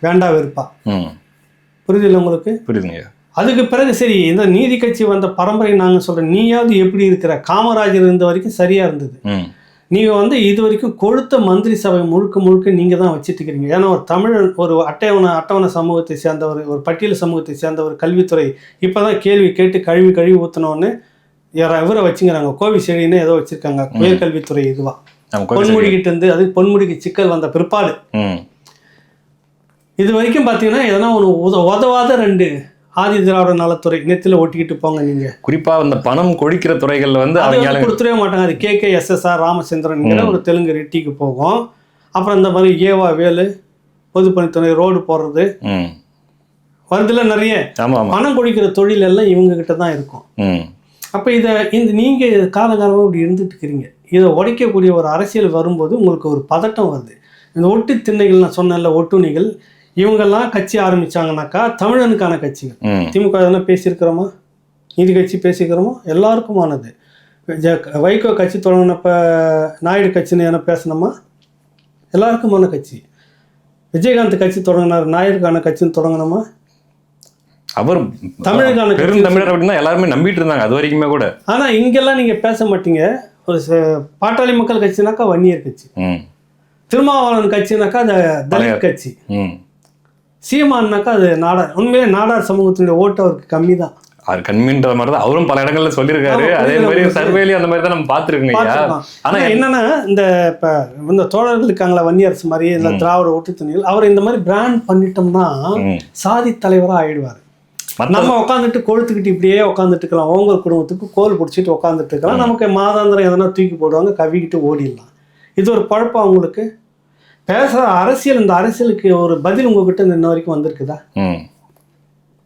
வேண்டா வெறுப்பா. புரியுதில்லை உங்களுக்கு? புரியுதுங்க. அதுக்கு பிறகு சரி இந்த நீதி கட்சி வந்த பரம்பரை நாங்கள் சொல்கிறோம், நீயாவது எப்படி இருக்கிற? காமராஜர் இருந்த வரைக்கும் சரியாக இருந்தது. நீங்கள் இது வரைக்கும் கொழுத்த மந்திரி சபை முழுக்க முழுக்க நீங்கள் தான் வச்சுட்டு இருக்கிறீங்க. ஏன்னா ஒரு தமிழ் ஒரு அட்டவணை சமூகத்தை சேர்ந்தவர், ஒரு பட்டியல் சமூகத்தை சேர்ந்தவர் கல்வித்துறை இப்போ தான் கேள்வி கேட்டு கழுவி ஊற்றினோன்னு இவரை வச்சுங்கிறாங்க. கோவிசெழின்னு ஏதோ வச்சுருக்காங்க உயர்கல்வித்துறை. இதுவா பொன்முடிக்கிட்டு இருந்து அது பொன்முடிக்கு சிக்கல் வந்த பிற்பாடு இது வரைக்கும் பார்த்தீங்கன்னா எதனா ஒன்று உதவாத 2 ஆதி திராவிட நலத்துறை நெத்தில ஒட்டிக்கிட்டு போங்க. நீங்க குறிப்பா இந்த பணம் கொடிக்கிற துறைகள் அவங்க கொடுத்துடவே மாட்டாங்க. அது KKSSR ராமச்சந்திரன் ஒரு தெலுங்கு ரெட்டிக்கு போகும். அப்புறம் இந்த மாதிரி ஏவா வேலு பொதுப்பணித்துறை ரோடு போடுறது வருதுல நிறைய பணம் கொடிக்கிற தொழில் எல்லாம் இவங்க கிட்ட தான் இருக்கும். அப்ப இந்த நீங்க காலகாலமாக இப்படி இருந்துட்டு இருக்கிறீங்க. இதை உடைக்கக்கூடிய ஒரு அரசியல் வரும்போது உங்களுக்கு ஒரு பதட்டம் வருது. இந்த ஒட்டு திண்ணைகள் நான் சொன்னேன்ல, ஒட்டுணிகள் இவங்கெல்லாம் கட்சி ஆரம்பிச்சாங்கனாக்கா தமிழனுக்கான கட்சிகள். திமுக எதனா பேசியிருக்கிறோமா? நீதி கட்சி பேசிக்கிறோமா? எல்லாருக்குமானது. வைகோ கட்சி தொடங்கினப்ப நாயுடு கட்சின்னு எதனா பேசணுமா? எல்லாருக்குமான கட்சி. விஜயகாந்த் கட்சி தொடங்கினார், நாயுடுக்கான கட்சின்னு தொடங்கணுமா? அவர் தமிழுக்கான பெருந்தமிழர் அப்படின்னா எல்லாருமே நம்பிட்டு இருந்தாங்க அது வரைக்குமே கூட. ஆனா இங்கெல்லாம் நீங்க பேச மாட்டீங்க. ஒரு பாட்டாளி மக்கள் கட்சினாக்கா வன்னியர் கட்சி, திருமாவளவன் கட்சினாக்கா அது தலித் கட்சி, சீமானாக்கா அது நாடார். உண்மையிலே நாடார் சமூகத்தினுடைய ஓட்டு அவருக்கு கம்மி தான். அவர் கம்மின்ற மாதிரி தான் அவரும் பல இடங்கள்ல சொல்லியிருக்காரு. அதே மாதிரி சர்வேலி அந்த மாதிரி தான் நம்ம பார்த்துருக்கோங்க. ஆனா என்னன்னா இந்த தோழர்கள் இருக்காங்களா வன்னியரசு மாதிரி இந்த திராவிட ஓட்டு துணிகள், அவர் இந்த மாதிரி பிராண்ட் பண்ணிட்டோம்னா சாதி தலைவரா ஆயிடுவார். நம்ம உட்காந்துட்டு கொழுத்துக்கிட்டு இப்படியே உட்காந்துட்டு இருக்கலாம். உங்க குடும்பத்துக்கு கோல் பிடிச்சிட்டு உட்காந்துட்டு இருக்கலாம். நமக்கு மாதாந்திரம் எதனா தூக்கி போடுவாங்க, கவிக்கிட்டு ஓடிடலாம். இது ஒரு பழப்பம் அவங்களுக்கு. பேசுற அரசியல், இந்த அரசியலுக்கு ஒரு பதில் உங்ககிட்ட இன்ன வரைக்கும் வந்திருக்குதா?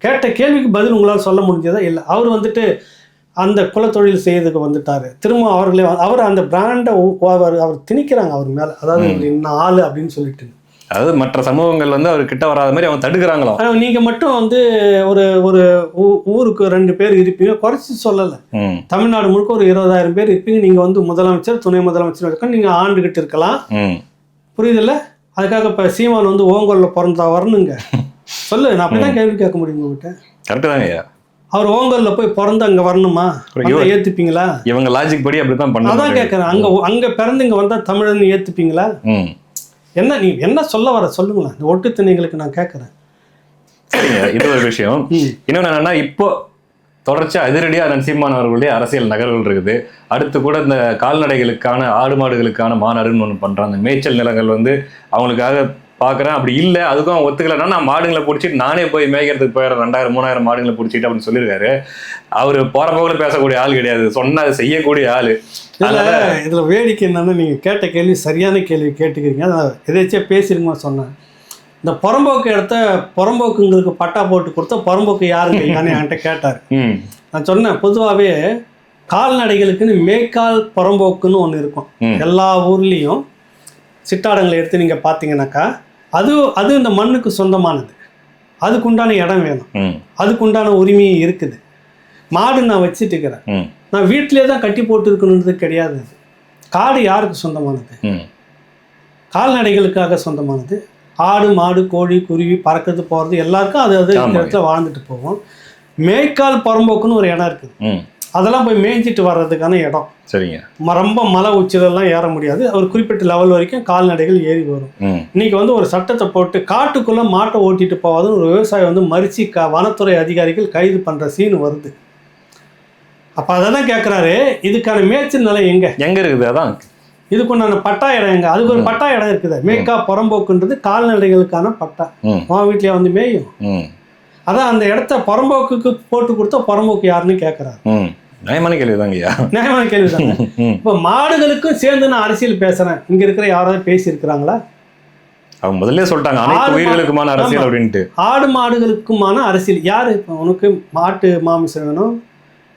கேட்ட கேள்விக்கு பதில் உங்களால் சொல்ல முடிஞ்சதா? இல்லை. அவர் அந்த குலத்தொழில் செய்யறதுக்கு வந்துட்டாரு. திரும்ப அவர் அந்த பிராண்டை அவர் திணிக்கிறாங்க அவர் மேல. அதாவது இன்னும் ஆளு அப்படின்னு சொல்லிட்டு, அதாவது மற்ற சமூகங்கள் அவர் கிட்ட வராத மாதிரி அவங்க தடுக்கிறாங்களோ. நீங்க மட்டும் ஒரு ஒரு ஊருக்கு 2 பேர் இருப்பீங்க, குறைச்சி சொல்லலை. தமிழ்நாடு முழுக்க ஒரு 20,000 பேர் இருப்பீங்க. நீங்க முதலமைச்சர் துணை முதலமைச்சர் இருக்க நீங்க ஆண்டுகிட்டு இருக்கலாம். புரியுதுல்ல? அதுக்காக இப்போ சீமான் ஓங்கோலில் பிறந்தா வரணுங்க சொல்லு. நான் அப்படிதான் கேள்வி கேட்க முடியும் உங்ககிட்ட. கரெக்டு தாங்க. அவர் ஓங்கோலில் போய் பிறந்து அங்கே வரணுமா? ஏற்றுப்பீங்களா? இவங்க லாஜிக் படி அப்படிதான் பண்ண. அதான் கேட்குறேன். அங்கே பிறந்து இங்கே வந்தால் தமிழன்னு ஏற்றுப்பீங்களா? என்ன நீ என்ன சொல்ல வர சொல்லுங்களேன். இந்த ஒட்டு திணைகளுக்கு நான் கேட்குறேன். சரிங்க, இது ஒரு விஷயம். இன்னொன்று என்னன்னா, இப்போ தொடர்ச்சி அதிரடியாக சீமான் அவர்களுடைய அரசியல் நகர்வுகள் இருக்குது. அடுத்து கூட இந்த கால்நடைகளுக்கான ஆடு மாடுகளுக்கான மாநாடுன்னு ஒன்று பண்ணுறாங்க. அந்த மேய்ச்சல் நிலங்கள் அவங்களுக்காக பார்க்குறேன். அப்படி இல்லை அதுக்கும் அவன் ஒத்துக்கலைன்னா நான் மாடுங்களை பிடிச்சிட்டு நானே போய் மேய்க்கிறதுக்கு போயிடுறேன், 2000-3000 மாடுகளை பிடிச்சிட்டு அப்படின்னு சொல்லியிருக்காரு. அவர் போகிற போகில் பேசக்கூடிய ஆள் கிடையாது, சொன்னால் அதை செய்யக்கூடிய ஆள். இதில் வேடிக்கை என்னன்னா, நீங்கள் கேட்ட கேள்வி சரியான கேள்வி கேட்டுக்கிறீங்க. அதை எதாச்சும் பேசிருக்குமா சொன்னேன். இந்த புறம்போக்கு இடத்த புறம்போக்குங்களுக்கு பட்டா போட்டு கொடுத்தா புறம்போக்கு யாருங்க என்கிட்ட கேட்டார். நான் சொன்னேன், பொதுவாகவே கால்நடைகளுக்குன்னு மேய்க்கால் புறம்போக்குன்னு ஒன்று இருக்கும். எல்லா ஊர்லேயும் சிட்டாடங்களை எடுத்து நீங்கள் பார்த்தீங்கன்னாக்கா அது இந்த மண்ணுக்கு சொந்தமானது. அதுக்குண்டான இடம் வேணும், அதுக்குண்டான உரிமையும் இருக்குது. மாடு நான் வச்சுட்டு இருக்கிறேன், நான் வீட்டிலே தான் கட்டி போட்டு இருக்கணுன்றது கிடையாது. காடு யாருக்கு சொந்தமானது? கால்நடைகளுக்காக சொந்தமானது. ஆடு மாடு கோழி குருவி பறக்கிறது போகிறது எல்லாருக்கும் அது இடத்துல வாழ்ந்துட்டு போகும். மேய்க்கால் புறம்போக்குன்னு ஒரு இடம் இருக்குது. அதெல்லாம் போய் மேய்ஞ்சிட்டு வர்றதுக்கான இடம். சரிங்க. ரொம்ப மலை உச்சிலெல்லாம் ஏற முடியாது. ஒரு குறிப்பிட்ட லெவல் வரைக்கும் கால்நடைகள் ஏறி வரும். இன்னைக்கு ஒரு சட்டத்தை போட்டு காட்டுக்குள்ள மாட்டை ஓட்டிட்டு போவாதுன்னு ஒரு விவசாயி மறிச்சு வனத்துறை அதிகாரிகள் கைது பண்ற சீன் வருது. அப்ப அதான் கேட்கிறாரு, இதுக்கான மேய்ச்சல் நிலம் எங்க இருக்குது? அதான் இதுக்குண்டான பட்டா இடம் எங்க? அதுக்கு ஒரு பட்டா இடம் இருக்குது. மேய்க்கா புறம்போக்குன்றது கால்நடைகளுக்கான பட்டா. உன் வீட்லயே மேயும். அதான் அந்த இடத்த புறம்போக்குக்கு போட்டு கொடுத்தா புறம்போக்கு யாருன்னு கேட்கறாரு. நியாயமான கேள்விதாங்க ஐயா. நியாயமான கேள்விதாங்க. இப்போ மாடுகளுக்கும் சேர்ந்து நான் அரசியல் பேசுறேன், இங்க இருக்கிற யாராவது பேசியிருக்கிறாங்களா? அவங்க முதல்ல சொல்லிட்டாங்க அனைத்து உயிர்களுக்குமான அரசியல் அப்படின்ட்டு. ஆடு மாடுகளுக்குமான அரசியல் யாரு? இப்போ உனக்கு மாட்டு மாமிசம் வேணும்,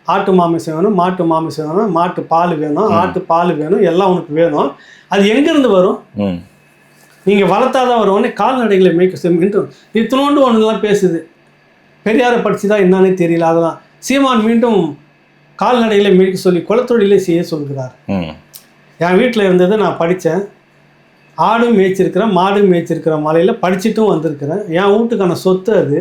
ஆட்டு மாமிசம் வேணும், மாட்டு மாமிசம் வேணும், மாட்டு பால் வேணும், ஆட்டு பால் வேணும், எல்லாம் உனக்கு வேணும். அது எங்கிருந்து வரும்? நீங்க வளர்த்தாதான் வரும். உடனே கால்நடைகளை மேய்க்க இத்தனோண்டு ஒன்றுலாம் பேசுது. பெரியாரை படிச்சுதான் என்னன்னே தெரியல. அதெல்லாம் சீமான் மீண்டும் கால்நடைகளை மேய்க்க சொல்லி குலத்தொழிலை செய்ய சொல்கிறார். என் வீட்டில் இருந்தது நான் படித்தேன். ஆடும் மேய்ச்சிருக்கிறேன், மாடும் மேய்ச்சிருக்கிறேன், மலையில் படிச்சுட்டும் வந்திருக்கிறேன். என் வீட்டுக்கான சொத்து அது.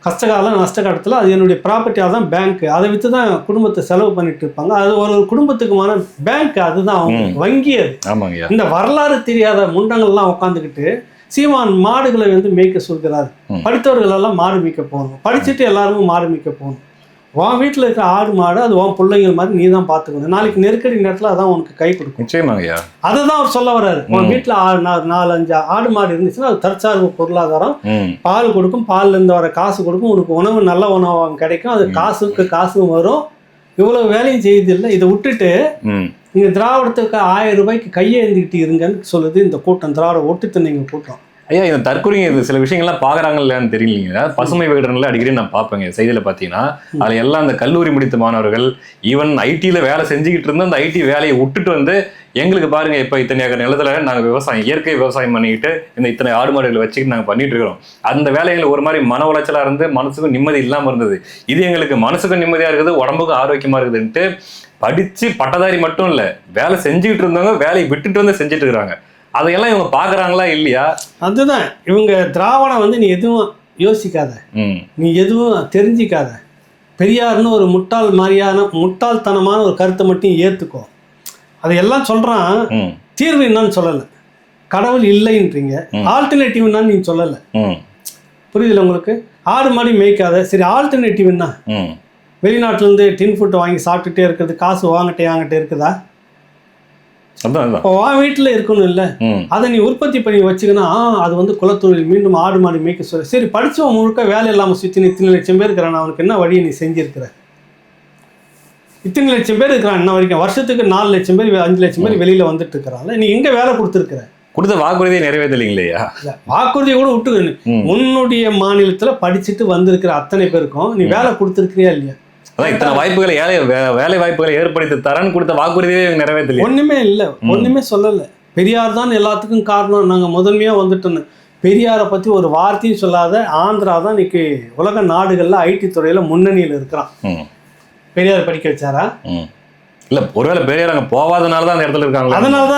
கஷ்டகாலம் நஷ்டகாலத்தில் அது என்னுடைய ப்ராப்பர்ட்டியாக தான் பேங்க். அதை விற்று தான் குடும்பத்தை செலவு பண்ணிட்டு இருப்பாங்க. அது ஒரு குடும்பத்துக்குமான பேங்க், அதுதான் அவங்க வங்கி. அது இந்த வரலாறு தெரியாத முண்டங்கள்லாம் உட்காந்துக்கிட்டு சீமான் மாடுகளை வந்து மேய்க்க சொல்கிறார். படித்தவர்கள் எல்லாம் மாடு மேய்க்க போகணும், படிச்சுட்டு எல்லாருமே மாடு மேய்க்க போகணும். உன் வீட்டில் இருக்கிற ஆடு மாடு அது உன் பிள்ளைங்கள் மாதிரி நீ தான் பார்த்துக்கணும். நாளைக்கு நெருக்கடி நேரத்தில் அதான் உனக்கு கை கொடுக்கும். நிச்சயமாங்கய்யா. அதை தான் அவர் சொல்ல வர்றாரு. உன் வீட்டில் 4-5 ஆடு மாடு இருந்துச்சுன்னா அது தற்சார்பு பொருளாதாரம், பால் கொடுக்கும், பால்ல இருந்து வர காசு கொடுக்கும், உனக்கு உணவு நல்ல உணவு கிடைக்கும், அது காசும் வரும். இவ்வளவு வேலையும் செய்யுதில்லை. இதை விட்டுட்டு நீங்க திராவிடத்துக்கு 1000 ரூபாய்க்கு கையை எழுந்திக்கிட்டு இருங்கன்னு சொல்லுது இந்த கூட்டம், திராவிட ஒட்டு தின்னைங்க கூட்டம். ஐயா, இந்த தற்கொலைங்க இது சில விஷயங்கள்லாம் பார்க்குறாங்க இல்லையான்னு தெரியலீங்க. பசுமை விகடனில் அடிக்கடி நான் பார்ப்பேங்க செய்தியில் பார்த்தீங்கன்னா, அதில் எல்லாம் அந்த கல்லூரி முடித்த மாணவர்கள் ஈவன் ஐடியில் வேலை செஞ்சுக்கிட்டு இருந்து அந்த ஐடி வேலையை விட்டுட்டு வந்து எங்களுக்கு பாருங்க இப்போ இத்தனை ஏக்கர் நிலத்துல நாங்கள் விவசாயம் இயற்கை விவசாயம் பண்ணிக்கிட்டு இந்த இத்தனை ஆடு மாடுகளை வச்சுக்கிட்டு நாங்கள் பண்ணிட்டு இருக்கிறோம். அந்த வேலைகள் ஒரு மாதிரி மன உளைச்சலாக இருந்து மனசுக்கும் நிம்மதி இல்லாமல் இருந்தது. இது எங்களுக்கு மனசுக்கும் நிம்மதியாக இருக்குது, உடம்புக்கும் ஆரோக்கியமாக இருக்குதுன்ட்டு படித்து பட்டதாரி மட்டும் இல்லை, வேலை செஞ்சுக்கிட்டு இருந்தவங்க வேலையை விட்டுட்டு வந்து செஞ்சுட்டு இருக்கிறாங்க. அதையெல்லாம் இவங்க பாக்குறாங்களா இல்லையா? அதுதான் இவங்க திராவிடம் வந்து நீ எதுவும் யோசிக்காத, நீ எதுவும் தெரிஞ்சிக்காத, பெரியார்னு ஒரு முட்டாள்தனமான ஒரு கருத்தை மட்டும் ஏத்துக்கோ. அதையெல்லாம் சொல்றான். தீர்வு என்னன்னு சொல்லலை, கடவுள் இல்லைன்றீங்க, ஆல்டர்னேட்டிவ் என்னன்னு நீங்க சொல்லலை. புரியுதுல உங்களுக்கு? ஆடு மாடி மேய்க்காத, சரி ஆல்டர்னேட்டிவ் என்ன? வெளிநாட்டுல இருந்து டின் ஃபுட் வாங்கி சாப்பிட்டுட்டே இருக்கிறது, காசு வாங்கிட்டே இருக்குதா? வீட்டுல இருக்கணும் இல்ல, அதை நீ உற்பத்தி பண்ணி வச்சுக்கனா அது வந்து குலத்தொழில். மீண்டும் ஆடு மாடு மேய்க்க சொல்ல, சரி படிச்சவன் முழுக்க வேலை இல்லாம சுத்தி இத்தனை லட்சம் பேர் இருக்கிறான், அவனுக்கு என்ன வழியை நீ செஞ்சிருக்கிற? இத்தனை லட்சம் பேர் இருக்கிறான், இன்ன வரைக்கும் வருஷத்துக்கு 4 லட்சம் பேர் 5 லட்சம் பேர் வெளியில வந்துட்டு இருக்கிறான்ல, நீ எங்க வேலை கொடுத்துருக்கிற? கொடுத்த வாக்குறுதியை நிறைவேற்றலைங்களையா? வாக்குறுதியை கூட விட்டு உன்னுடைய மாநிலத்துல படிச்சுட்டு வந்திருக்கிற அத்தனை பேருக்கும் நீ வேலை கொடுத்துருக்கிறியா இல்லையா? இத்தனை வாய்ப்புகளை வேலை வாய்ப்புகளை ஏற்படுத்தி தரன்னு கொடுத்த வாக்குறுதியே நிறைவேற்றல. ஒண்ணுமே இல்லை, ஒண்ணுமே சொல்லல. பெரியார் தான் எல்லாத்துக்கும் காரணம், நாங்க முதன்மையா வந்துட்டோன்னு. பெரியாரை பத்தி ஒரு வார்த்தையும் சொல்லாத ஆந்திரா தான் இன்னைக்கு உலக நாடுகள்ல ஐடி துறையில முன்னணியில் இருக்கிறான். பெரியார் படிக்க வச்சாரா? இல்ல, ஒருவேளை பெரியார் அங்க போவாதனாலதான் அந்த இடத்துல இருக்காங்க. அதனாலதான்